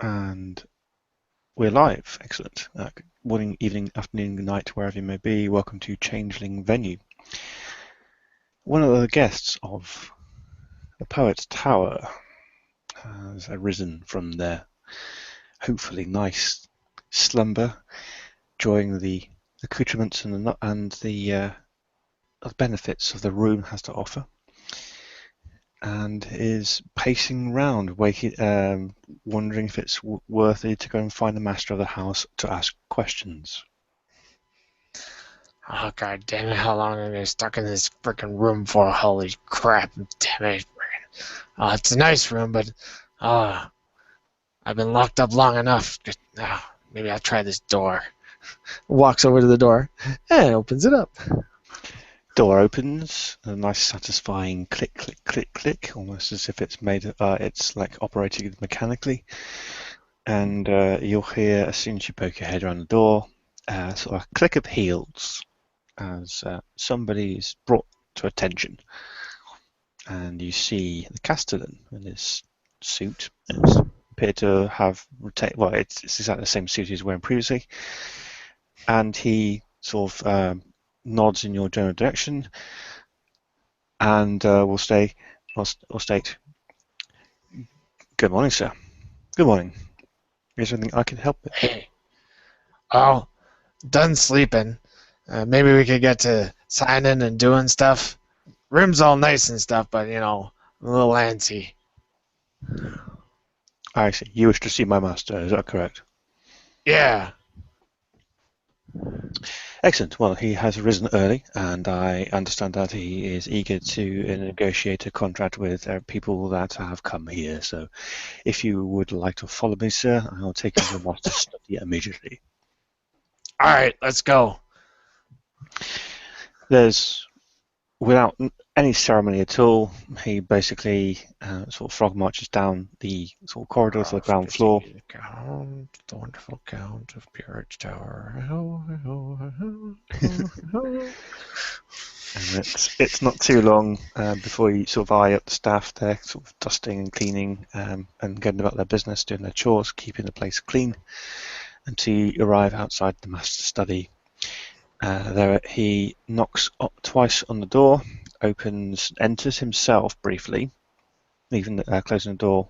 And we're live. Excellent. Good morning, evening, afternoon, good night, wherever you may be. Welcome to Changeling Venue. One of the guests of the Poet's Tower has arisen from their hopefully nice slumber, enjoying the accoutrements and the benefits of the room has to offer, and is pacing round, wondering if it's worthy to go and find the master of the house to ask questions. Oh, god damn it, how long am I gonna be stuck in this freaking room for? Holy crap, damn it. It's a nice room, but uh, I've been locked up long enough. Maybe I'll try this door. Walks over to the door and opens it up. Door opens, a nice satisfying click, click, click, click, almost as if it's like operated mechanically. And you'll hear, as soon as you poke your head around the door, sort of a click of heels as somebody is brought to attention. And you see the Castellan in his suit. It's appeared to have it's exactly the same suit he was wearing previously. And he sort of nods in your general direction, and will state, "Good morning, sir. Good morning. Is there anything I can help with?" Hey, oh, done sleeping. Maybe we could get to signing and doing stuff. Room's all nice and stuff, but a little antsy. I see. You wish to see my master, is that correct? Yeah. Excellent. Well, he has risen early, and I understand that he is eager to negotiate a contract with people that have come here. So, if you would like to follow me, sir, I'll take you to the master's study immediately. All right, let's go. There's, without any ceremony at all, he basically sort of frog marches down the sort of corridor to the ground floor. Count the wonderful count of Peerage Tower. And it's not too long before you sort of eye up the staff there, sort of dusting and cleaning and getting about their business, doing their chores, keeping the place clean, until you arrive outside the master's study. There he knocks twice on the door, enters himself briefly, even closing the door.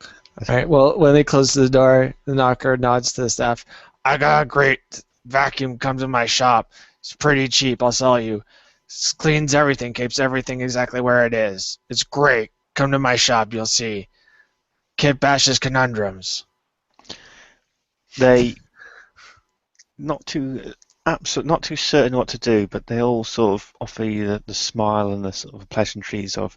All right. Well, when they close the door, the knocker nods to the staff. I got a great vacuum. Comes in my shop. It's pretty cheap. I'll sell you. Cleans everything. Keeps everything exactly where it is. It's great. Come to my shop. You'll see. Kit Bash's conundrums. They not too not too certain what to do, but they all sort of offer you the smile and the sort of pleasantries of,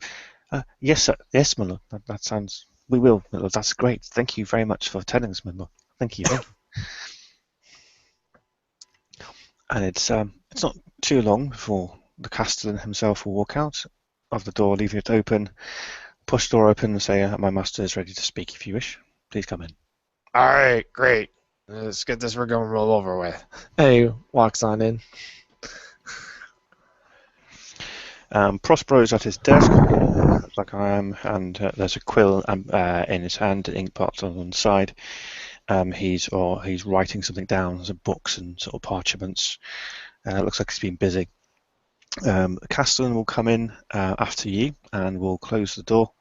"Yes, sir. Yes, my lord. That sounds. We will, my lord. That's great. Thank you very much for telling us, my lord. Thank you. Thank you." And it's not too long before the castellan himself will walk out of the door, leaving it open, push the door open, and say, "My master is ready to speak. If you wish, please come in." All right. Great. Let's get this. We're going to roll over with. And he walks on in. Prospero's at his desk, like I am, and there's a quill in his hand, ink pots on one side. He's writing something down, some books and sort of parchments. Looks like he's been busy. Castellan will come in after you, and will close the door,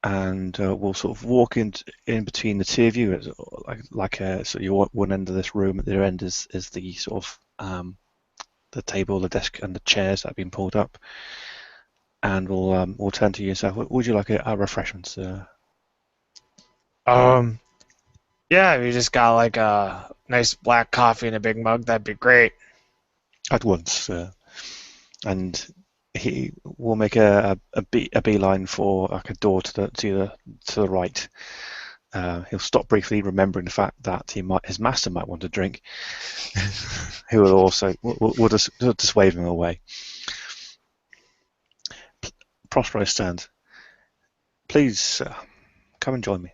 and we'll sort of walk in between the two of you, so you're one end of this room, at the other end is the sort of the table, the desk, and the chairs that have been pulled up. And we'll turn to you and say, "Would you like a refreshment, sir?" Yeah, if you just got like a nice black coffee in a big mug, that'd be great. At once, sir. And he will make a beeline for like a door to the right. He'll stop briefly, remembering the fact that his master might want a drink. Who will also will just wave him away. Prospero stands. "Please, sir, come and join me."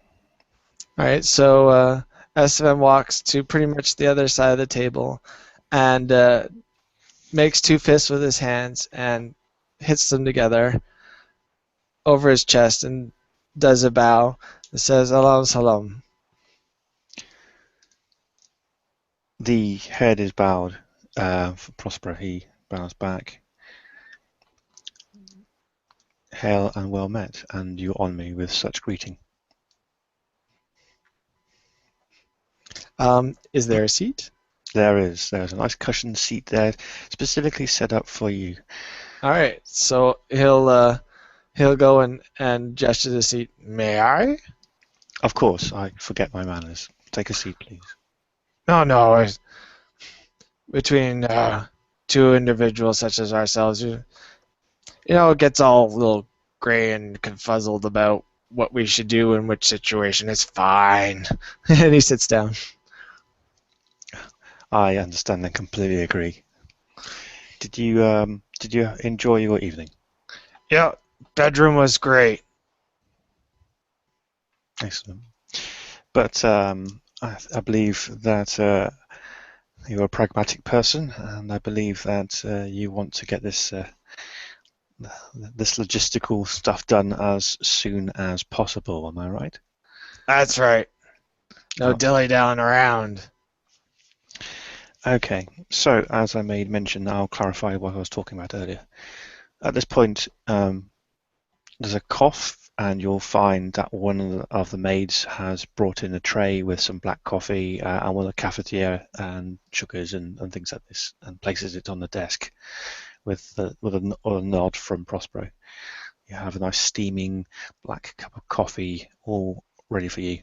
All right, so Esteban walks to pretty much the other side of the table and makes two fists with his hands and hits them together over his chest and does a bow It says "Salam Salam." The head is bowed. For Prospero, he bows back. Hail and well met, and you honour me with such greeting. Is there a seat? There's a nice cushioned seat there, specifically set up for you. All right, so he'll go and gesture the seat. May I? Of course, I forget my manners. Take a seat, please. No, no. Between two individuals such as ourselves, it gets all a little gray and confuzzled about what we should do in which situation. It's fine. And he sits down. I understand and completely agree. Did you enjoy your evening? Yeah, bedroom was great. Excellent. But I believe that you're a pragmatic person, and I believe that you want to get this logistical stuff done as soon as possible. Am I right? That's right. No Oh, dilly-dallying around. okay. So, as I made mention, I'll clarify what I was talking about earlier. At this point, there's a cough, and you'll find that one of the maids has brought in a tray with some black coffee and one of the cafetiere and sugars and things like this, and places it on the desk with a nod from Prospero. You have a nice steaming black cup of coffee all ready for you.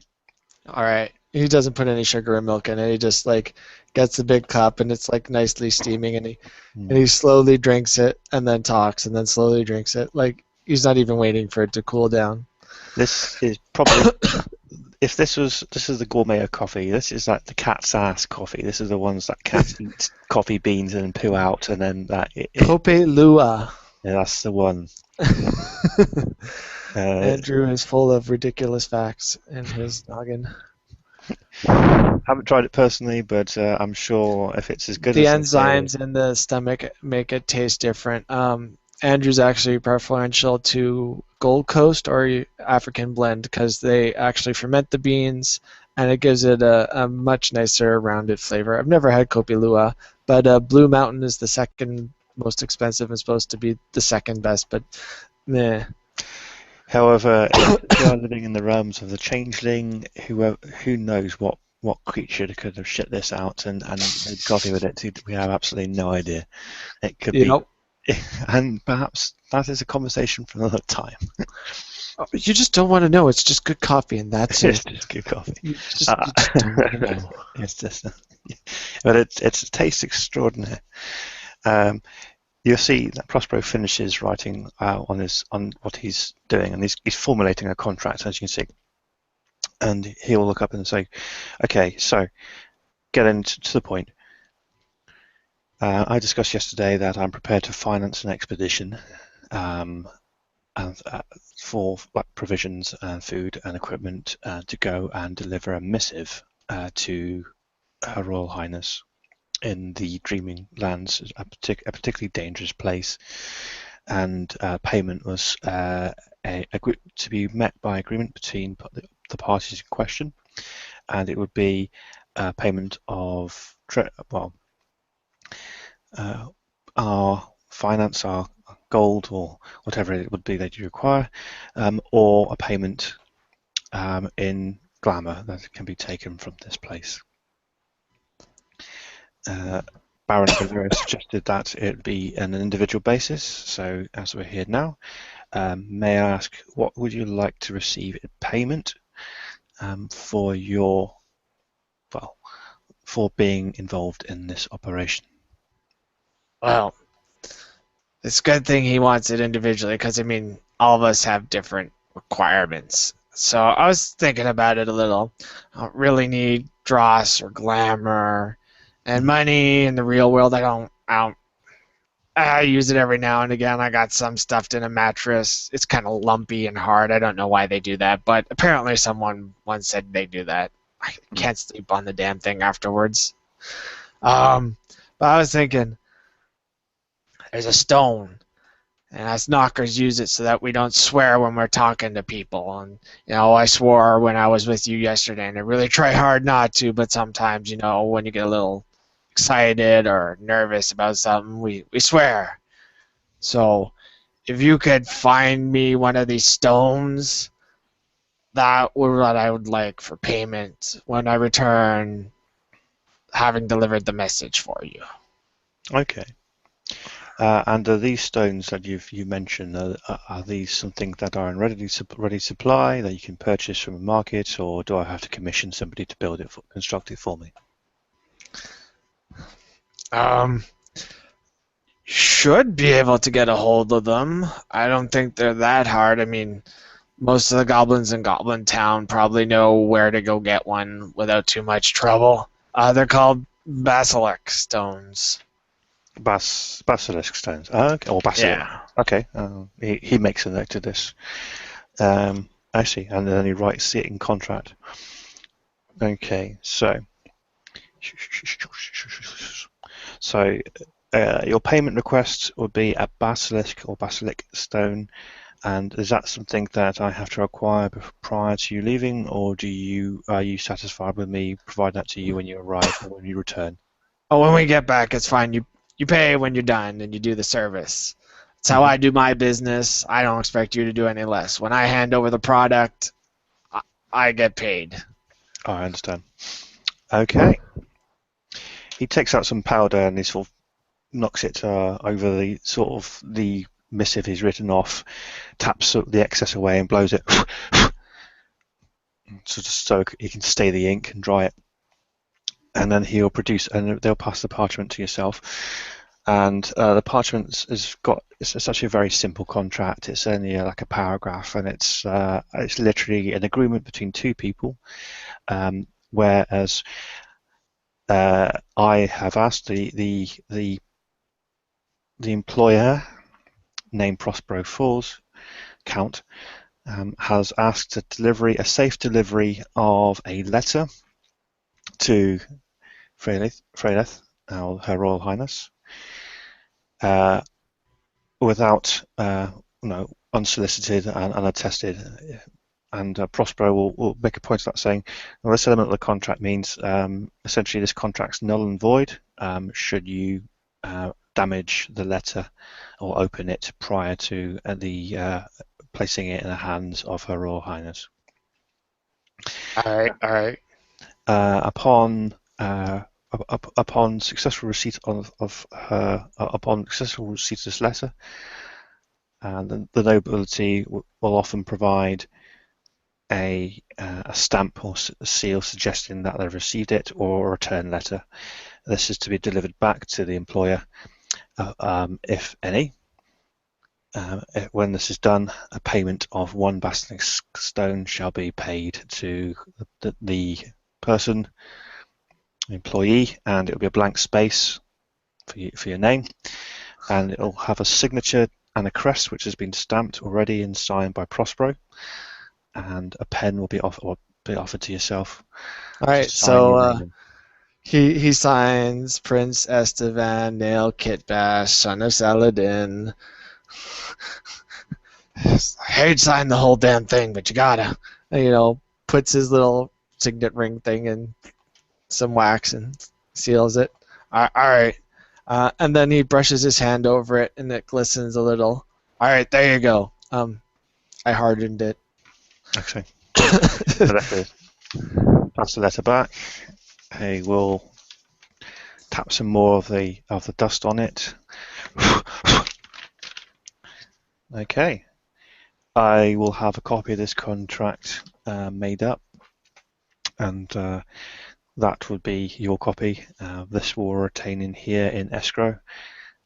All right. He doesn't put any sugar or milk in it. He just like gets the big cup and it's like nicely steaming and he Mm. slowly drinks it and then talks and then slowly drinks it. Like he's not even waiting for it to cool down. This is probably if this is the gourmet coffee. This is like the cat's ass coffee. This is the ones that cats eat coffee beans and poo out, and then Kope Lua. yeah, that's the one. Andrew is full of ridiculous facts in his noggin. Haven't tried it personally, but I'm sure if it's as good The as they say, enzymes in the stomach make it taste different. Andrew's actually preferential to Gold Coast or African blend because they actually ferment the beans and it gives it a much nicer rounded flavor. I've never had Kopi Lua, but Blue Mountain is the second most expensive and supposed to be the second best, but meh. however, if you are living in the realms of the Changeling, who knows what creature could have shit this out and made coffee with it? We have absolutely no idea. It could You be, know, and perhaps that is a conversation for another time. you just don't want to know. It's just good coffee, and that's It's it. just good coffee. You just don't want to know. It's just, but it's a taste extraordinaire. Um, you'll see that Prospero finishes writing on what he's doing, and he's formulating a contract, as you can see. And he'll look up and say, "Okay, so getting to the point. I discussed yesterday that I'm prepared to finance an expedition um, and, for like provisions and food and equipment to go and deliver a missive to Her Royal Highness in the Dreaming Lands, particularly dangerous place, and payment was to be met by agreement between the parties in question, and it would be payment of our finance, our gold, or whatever it would be that you require, or a payment in glamour that can be taken from this place. Baron Valera suggested that it be on an individual basis. So as we're here now, may I ask what would you like to receive in payment for for being involved in this operation? Well, it's a good thing he wants it individually because, I mean, all of us have different requirements. So I was thinking about it a little. I don't really need dross or glamour and Mhm. money in the real world. I use it every now and again. I got some stuffed in a mattress. It's kind of lumpy and hard. I don't know why they do that, but apparently someone once said they do that. I can't sleep on the damn thing afterwards. Um, but I was thinking, there's a stone, And us knockers use it so that we don't swear when we're talking to people. And I swore when I was with you yesterday, and I really try hard not to. But sometimes, when you get a little excited or nervous about something, we swear. So if you could find me one of these stones, that would what I would like for payment when I return, having delivered the message for you. Okay. And are these stones that you mentioned, are these something that are in ready supply that you can purchase from a market, or do I have to commission somebody to construct it for me? Um, should be able to get a hold of them. I don't think they're that hard. I mean, most of the goblins in Goblin Town probably know where to go get one without too much trouble. They're called basilic stones. Basilisk stones. Okay, or basilisk. Yeah. Okay. He makes a note of this. I see. And then he writes it in contract. Okay. So your payment request would be a basilisk or basilic stone. And is that something that I have to acquire prior to you leaving, or are you satisfied with me providing that to you when you arrive or when you return? Oh, when we get back, it's fine. You pay when you're done and you do the service. It's how Hmm. I do my business. I don't expect you to do any less. When I hand over the product, I, I get paid. I understand. Okay. He takes out some powder and he sort of knocks it over the sort of the missive he's written off, taps the excess away and blows it, so he can stay the ink and dry it. And then he'll produce, and they'll pass the parchment to yourself. And the parchment is got. It's actually a very simple contract. It's only like a paragraph, and it's literally an agreement between two people. Whereas I have asked the employer named Prospero Falls Count has asked a safe delivery of a letter to Freyleth, Her Royal Highness, uh, without unsolicited and unattested. And Prospero will make a point of that, saying, well, this element of the contract means essentially this contract's null and void should you damage the letter or open it prior to the placing it in the hands of Her Royal Highness. All right, all right. Upon upon successful receipt of her upon successful receipt of this letter, the nobility will often provide a stamp or a seal suggesting that they've received it, or a return letter. This is to be delivered back to the employer, if any. When this is done, a payment of one basilisk stone shall be paid to the person, employee, and it'll be a blank space for your name, and it'll have a signature and a crest which has been stamped already and signed by Prospero, and a pen will be offered to yourself All to right. sign So your name in. he signs Prince Estevan, Nail Kitbash, son of Saladin. I hate signing the whole damn thing, but you gotta. Puts his little signet ring thing in some wax and seals it. All right. And then he brushes his hand over it, and it glistens a little. All right, there you go. I hardened it. Okay. The letter, pass the letter back. He will tap some more of the dust on it. Okay. I will have a copy of this contract made up, and that would be your copy. This will retain in here in escrow,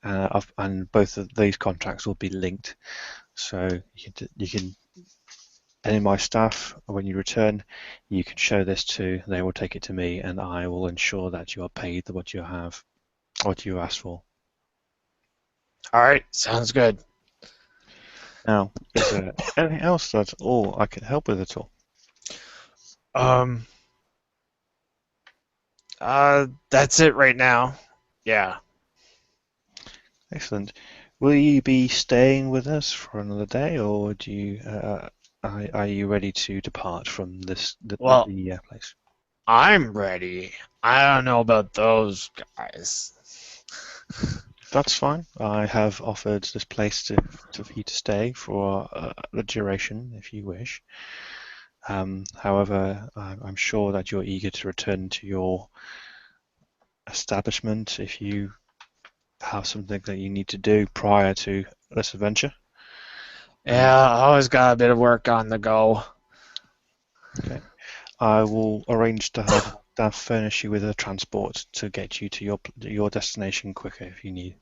and both of these contracts will be linked. So you can any of my staff, when you return, you can show this to. They will take it to me, and I will ensure that you are paid what you asked for. All right, sounds good. Now, is there anything else that all I can help with at all? Um, that's it right now. Yeah. Excellent. will you be staying with us for another day, or are you ready to depart from Well, the place? I'm ready. I don't know about those guys. That's fine. I have offered this place for you to stay for the duration, if you wish. However, I'm sure that you're eager to return to your establishment if you have something that you need to do prior to this adventure. Um, Yeah, I always got a bit of work on the go. okay. I will arrange to have staff furnish you with a transport to get you to your destination quicker if you need.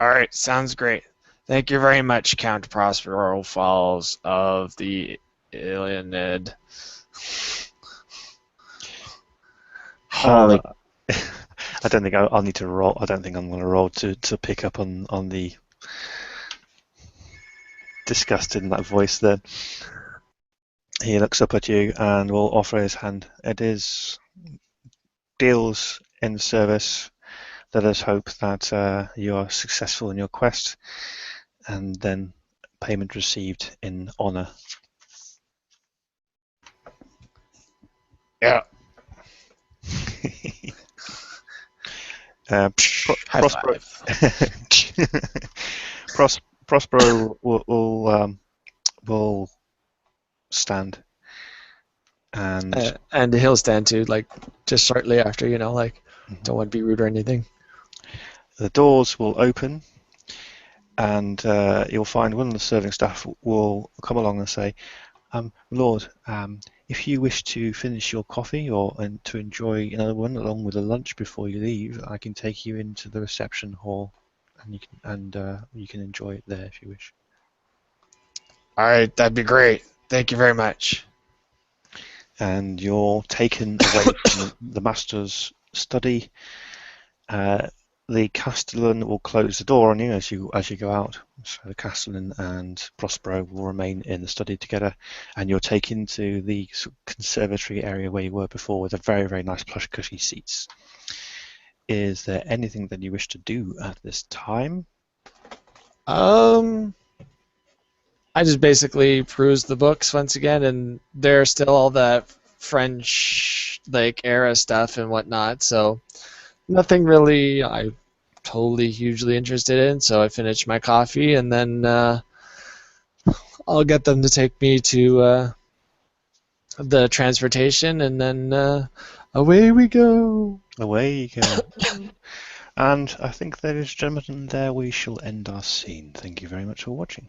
All right, sounds great. Thank you very much, Count Prospero Falls of the Iliad. Uh, Holy. I don't think I'll need to roll. I don't think I'm going to roll to pick up on the disgust in that voice there. He looks up at you and will offer his hand. It is deals in service. Let us hope that you are successful in your quest, and then payment received in honor. Yeah. uh, High Prospero, five. Prospero will stand and And he'll stand too, like just shortly after, like mhm. don't want to be rude or anything. The doors will open, and you'll find one of the serving staff will come along and say, Lord, if you wish to finish your coffee or and to enjoy another one along with a lunch before you leave, I can take you into the reception hall, and you can enjoy it there if you wish. All right, that'd be great. Thank you very much. And you're taken away from the master's study. Uh, the castellan will close the door on you as you go out. So the castellan and Prospero will remain in the study together, and you're taken to the sort of conservatory area where you were before, with a very very nice plush cushy seats. Is there anything that you wish to do at this time? Um, I just basically perused the books once again, and there's still all that French like era stuff and whatnot. So nothing really I totally hugely interested in. So I finished my coffee, and then I'll get them to take me to the transportation, and then away we go. Away you go. And I think, ladies and gentlemen, there we shall end our scene. Thank you very much for watching.